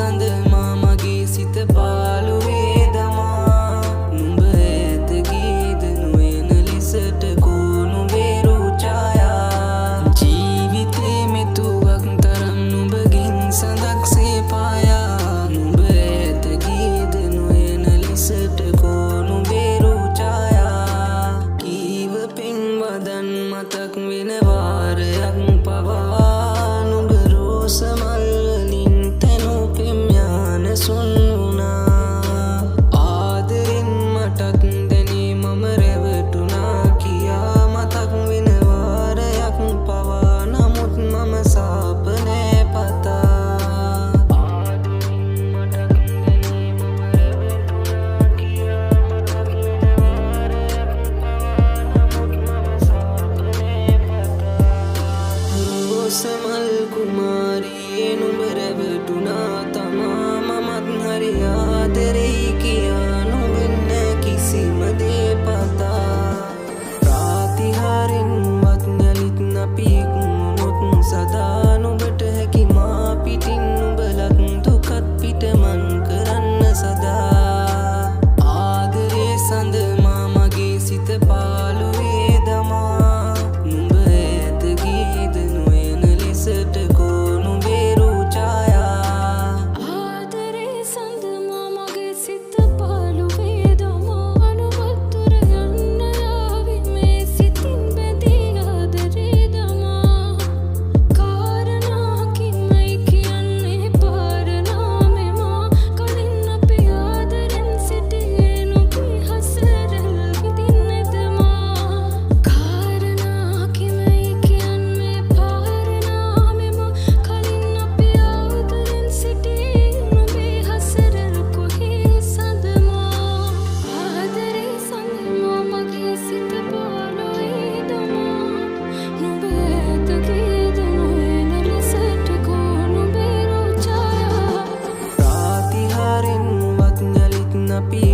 සඳ මාමගේ සිත පාළුවේ දමා නුඹ ඇත ගීද නොයන ලෙසට කෝණු බේරු ඡායා ජීවිතේ මෙතුවක් තරම් නුඹගෙන් සඳක්සේ පායා නුඹ ඇත ගීද නොයන ලෙසට කෝණු බේරු ඡායා කීව පින් වදන් මතක් වෙන වාරයක් පවා නුඹ රෝස මල් වලින් තනු පෙම් යාන සුන් වුණා ආදරෙන් මටත් දැනේ මම රැවටුණා කියා මතක් වෙන වාරයක් පවා නමුත් මම සාප නෑ පතා ආදරෙන් මටත් දැනේ මම රැවටුණා කියා මතක් වෙන වාරයක් පවා නමුත් මම සාප නෑ පතා රෝස මල් කුමාරියේ නුඹ රැවටුණා තමා මමත් හරි ආදරෙයි කියා නොවෙන්න කිසිම දේ පතා ප්‍රාතිහාරෙන්වත් යලිත් අපි එක්මුණොත් සදා නුඹට හැකි මා පිටින් නුඹලත් දුකත් පිටමන් කරන්න සදා ආදරේ සඳ මාමගේ සිත පාළුවේ දමා නුඹ ඇත ගීද නොයන ලෙසට කෝණු බේරු ඡායා ආදරේ සඳ මාමගේ සිත පාළුවේ දමා නුඹතුර යන්න යාවි මේ සිතින් බැඳී ආදරේ දමා කාරණාකින්මයි කියන්නේ පාරනාමෙමා කලින් අපි ආදරෙන් සිටියේ නුඹේ හසරල් විඳින්නෙදමා කාරණාකින්මයි කියන්නේ පාරනාමෙමා කලින් අපි ආදරෙන් සිටියේ නුඹේ හසරල් කොහේ සඳමා ආදරේ සඳ මාමගේ සිත පාළුවේ දමා නුඹ ඇත ගීද නොයන ලෙසට කෝණු බේරු ඡායා ප්‍රාතිහාරෙන්වත් යලිත් අපි